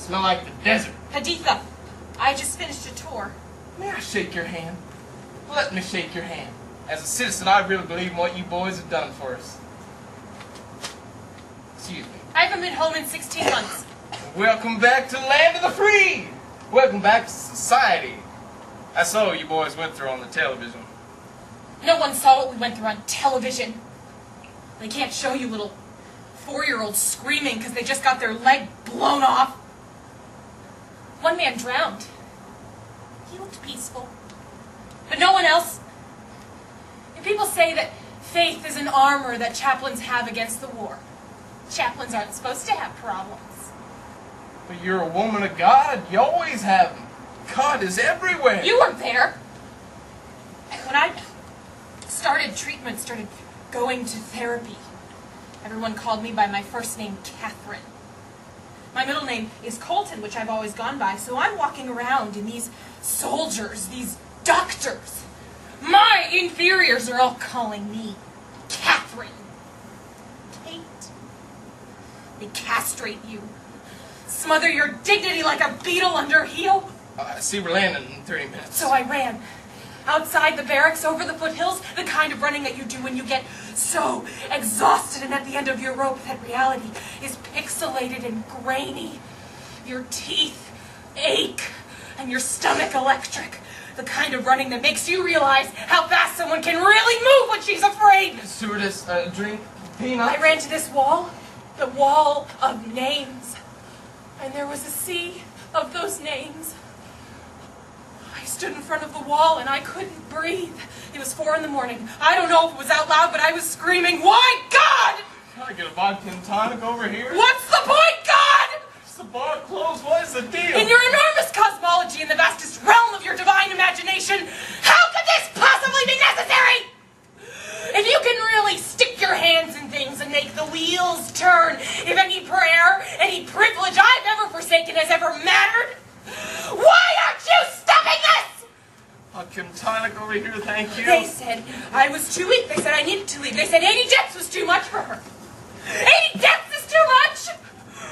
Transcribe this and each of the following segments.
Smell like the desert. Haditha, I just finished a tour. May I shake your hand? Let me shake your hand. As a citizen, I really believe in what you boys have done for us. Excuse me. I haven't been home in 16 months. Welcome back to the land of the free. Welcome back to society. I saw what you boys went through on the television. No one saw what we went through on television. They can't show you little 4-year-olds screaming because they just got their leg blown off. One man drowned. He looked peaceful. But no one else. And people say that faith is an armor that chaplains have against the war. Chaplains aren't supposed to have problems. But you're a woman of God. You always have them. God is everywhere. You weren't there. When I started treatment, started going to therapy, everyone called me by my first name, Catherine. My middle name is Colton, which I've always gone by, so I'm walking around and these soldiers, these doctors, my inferiors are all calling me Catherine. Kate. They castrate you. Smother your dignity like a beetle under heel. See, we're landing in 30 minutes. So I ran. Outside the barracks, over the foothills, the kind of running that you do when you get so exhausted and at the end of your rope that reality is pixelated and grainy. Your teeth ache and your stomach electric. The kind of running that makes you realize how fast someone can really move when she's afraid. Stewardess, drink, peanut. I ran to this wall, the wall of names. And there was a sea of those names. I stood in front of the wall and I couldn't breathe. It was 4 in the morning. I don't know if it was out loud, but I was screaming, "Why, God?" Can I get a vodka and tonic over here? What's the point, God? Is the bar closed? What is the deal? In your enormous cosmology, in the vastest realm of your divine imagination, how could this possibly be necessary? If you can really stick your hands in things and make the wheels turn, if any prayer, any privilege I've ever forsaken has ever mattered, why aren't you stopping this? Vodka and tonic over here, thank you. They said I was too weak. They said I needed to leave. They said 80 deaths was too much for her. 80 deaths is too much.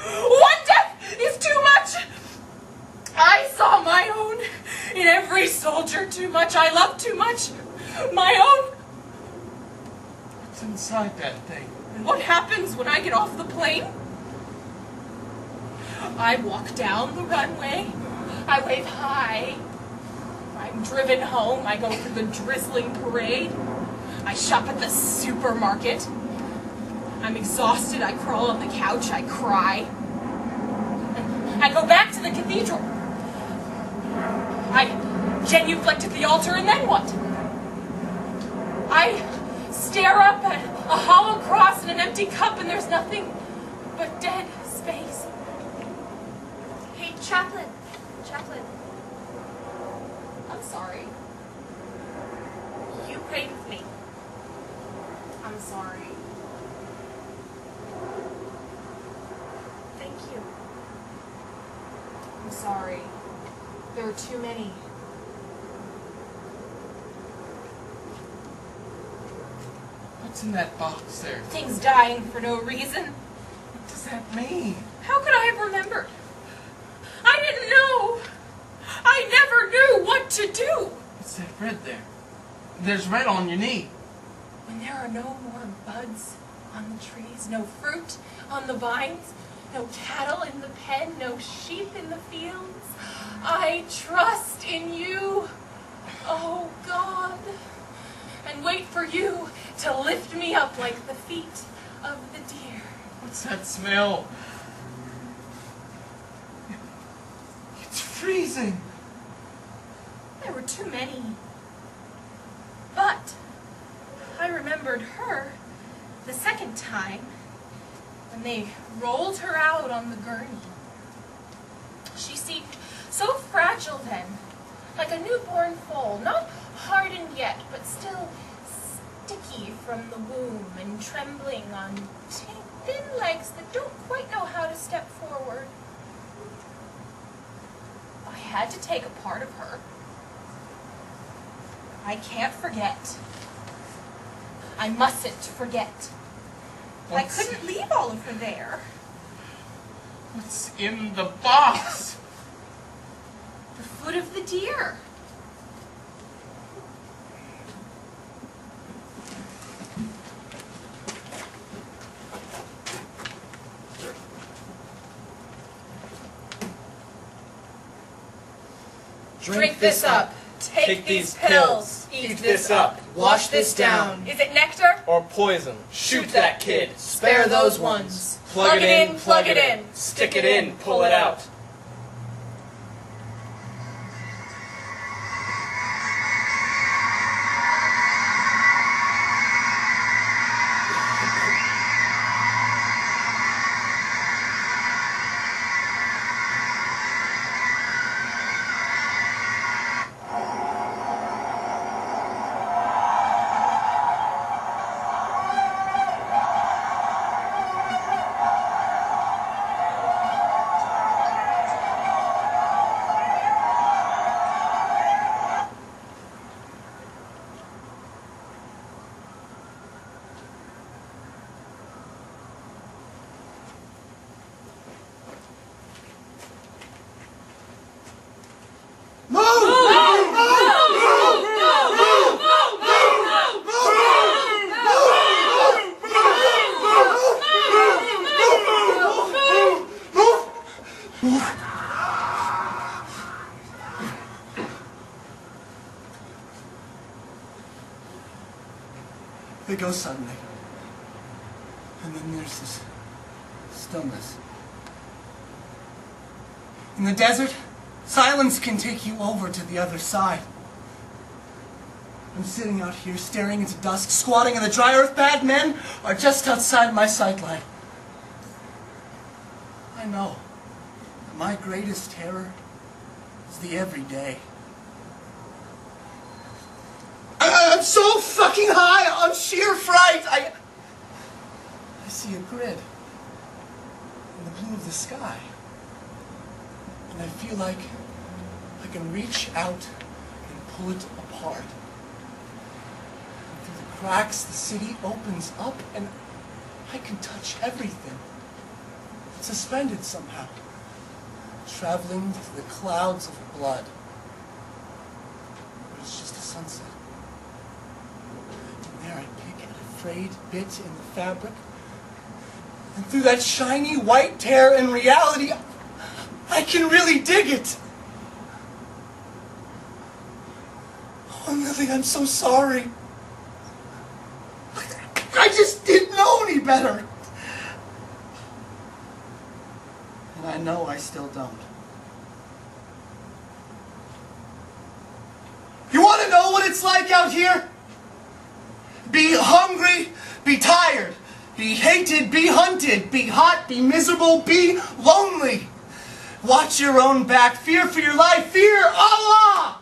1 death is too much. I saw my own in every soldier too much. I loved too much. My own. What's inside that thing? And what happens when I get off the plane? I walk down the runway. I wave hi. I'm driven home. I go to the drizzling parade. I shop at the supermarket. I'm exhausted. I crawl on the couch. I cry. I go back to the cathedral. I genuflect at the altar, and then what? I stare up at a hollow cross and an empty cup, and there's nothing but dead space. Hey, Chaplain. Chaplain. I'm sorry. You prayed with me. I'm sorry. Thank you. I'm sorry. There were too many. What's in that box there? Things dying for no reason. What does that mean? How could I have remembered? I didn't know. I never knew what to do. What's that red there? There's red on your knee. When there are no more buds on the trees, no fruit on the vines, no cattle in the pen, no sheep in the fields, I trust in you, oh God, and wait for you to lift me up like the feet of the deer. What's that smell? It's freezing. There were too many. But I remembered her the second time when they rolled her out on the gurney. She seemed so fragile then, like a newborn foal, not hardened yet, but still sticky from the womb and trembling on thin legs that don't quite know how to step forward. I had to take a part of her. I can't forget. I mustn't forget. I couldn't leave all of her there. What's in the box? The foot of the deer. Drink this up. Take these pills. Eat this up. Wash this down. Is it nectar? Or poison? Shoot that kid. Spare those ones. Plug it in, plug it in. Stick it in, pull it out. They go suddenly. And then there's this stillness. In the desert, silence can take you over to the other side. I'm sitting out here staring into dusk, squatting in the dry earth. Bad men are just outside my sightline. I know that my greatest terror is the everyday. I'm so fucking high on sheer fright. I see a grid in the blue of the sky. And I feel like I can reach out and pull it apart. And through the cracks, the city opens up and I can touch everything. It's suspended somehow, traveling through the clouds of blood. But it's just a sunset. There I pick at a frayed bit in the fabric, and through that shiny white tear in reality, I can really dig it. Oh, Lily, I'm so sorry. I just didn't know any better. And I know I still don't. You want to know what it's like out here? Be hungry, be tired, be hated, be hunted, be hot, be miserable, be lonely. Watch your own back, fear for your life, fear Allah.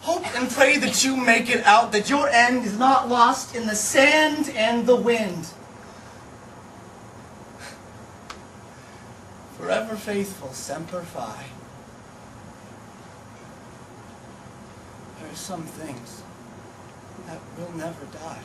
Hope and pray that you make it out, that your end is not lost in the sand and the wind. Forever faithful, Semper Fi. There are some things that will never die.